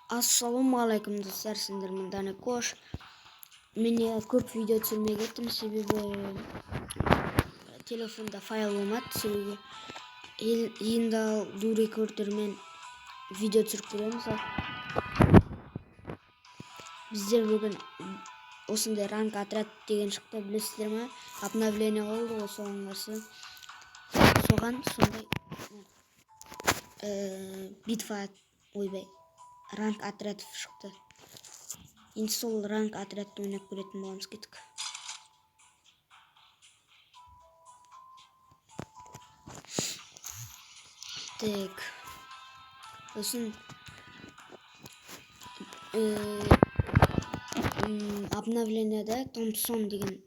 Ассалаумағалейкум достар, сендермен Дана Кош. Мені көп видео түсірмей кеттім, себебі телефонда файл болмады түсіруге. Енді ду рекордермен видео түсіріп көреміз. Біздер бүгін осындай ранг отряд деген шықты, білесіздер ме? Обновление болды, соған қарсы соған сондай битва ойбай ранг отряд шықты. Енді сол ранг отрядты ойнап көретін боламыз, кеттік. Так, сосын обновленияда Томпсон деген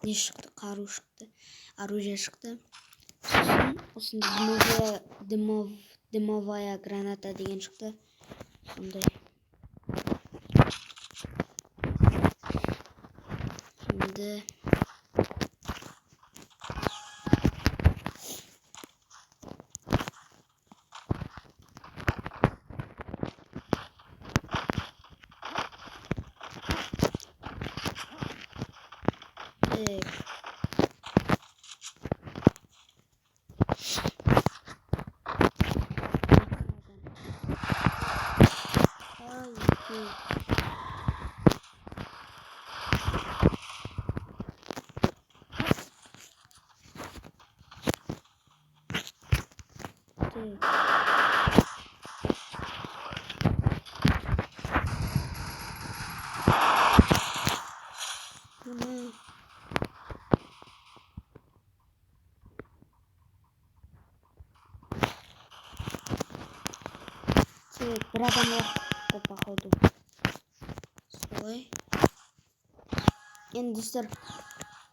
не шықты, қару шықты, оружие шықты. Сосын дымовая граната деген шықты. Сондай. Şimdi bir adam var походу. Солай. Енді достар,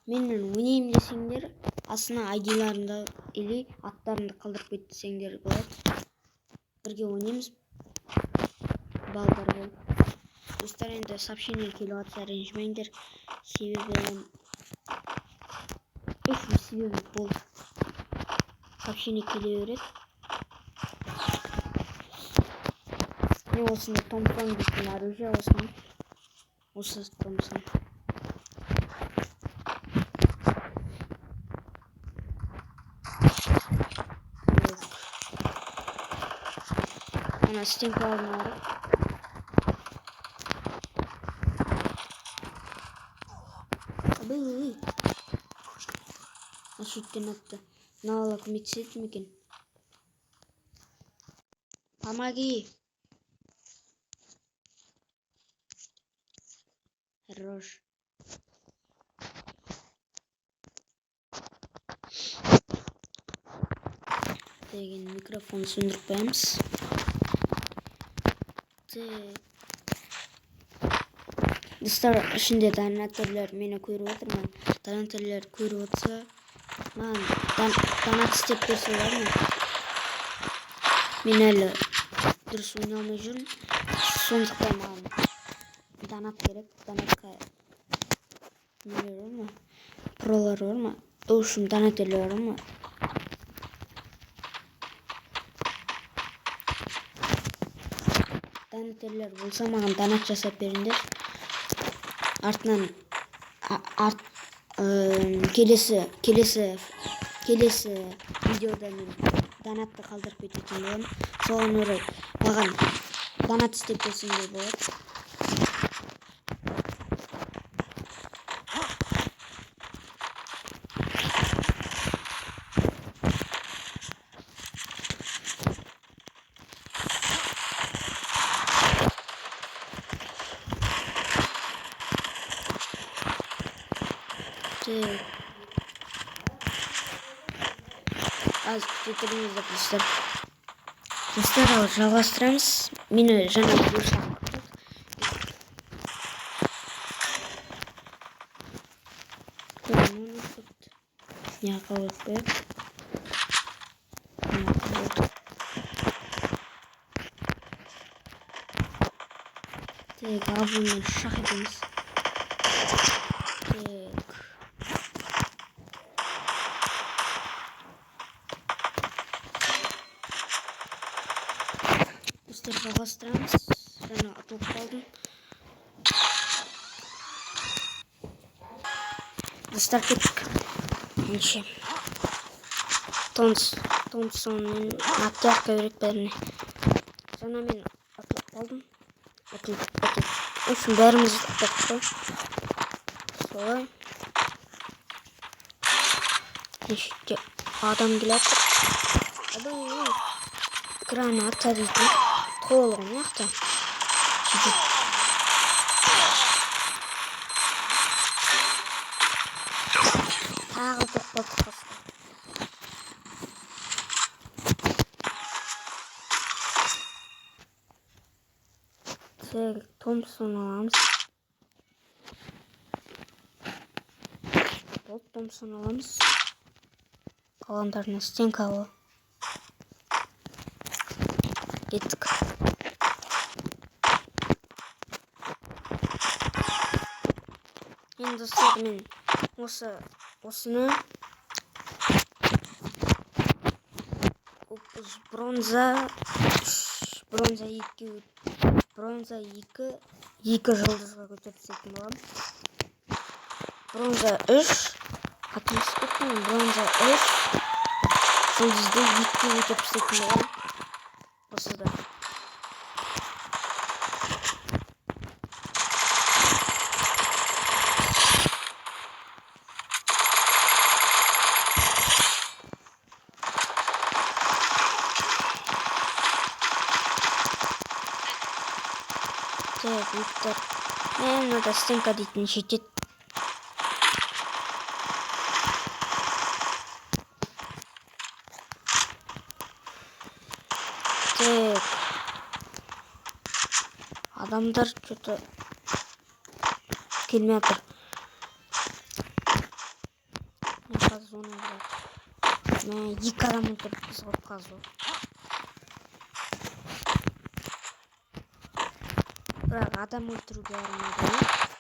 менің ойнаймын десеңдер, астына айдиларында или аттарында қалдырып кетсеңдер болады. Бірге ойнаймыз. Балдар болып. Достар, енді сообщение келіп жатса ренжімеңдер. Себебі болды. Сообщение келе береді. Мен осында Томпсон дейтін оружие, осы Томпсон. Ана стенкаларын алып. Ашуттен атты. Нала көмектеседі ме екен? Помоги. Хорош. Деген микрофон сөндіріп қоямыз. Достар, ішінде донатерлер мені көріп отыр ма? Донатерлер көріп отса, маған донат істеп берсе олар ма? Мен әлі дұрыс ойнай алмай жүрмін. Сондықтан маған донат керек. Донатқа нелер бар ма? Пролар бар ма? Үшін донатерлер бар ма? Донатерлер болса, маған донат жасап беріңдер. Артынан келесі видеода мен донатты қалдырып кететін боламын. Соған орай маған донат істеп берсеңдер болады. Az tuturumuzda dostlar, жалғастырамыз. Мені жаңа бір шақырдық. Не қалып қойып. Так, абымен шақ етеміз. Жалғастырамыз. Жаңа атылып қалдым. Достар кеттік. Менше. Томпсонмен атяққа керек бәріне. Жаңа мен атылып қалдым. В общем, бәріміз атылып қой. Солай. Нешетте адам келеді. Адам граната дейді. Толығын яқты. Тағы тоқпады қосты. Томпсон аламыз. Бұл Томпсон аламыз. Қалғандарына стенкалы. Кеттік. Енді достар мен осыны бронза 2 жылдызға көтеріп тастайтын боламын. Бронза 3 атмосферный бронза 3 жұлдызды 2 көтеріп тастайтын боламын. Осыда. Виктор. Надо стенка дейтін жетет. Адамдар что-то келмей жатыр. Зона болады. Мен 2 адам өлтіріп қызғып қазу. Бірақ адам өлтіруге армайды.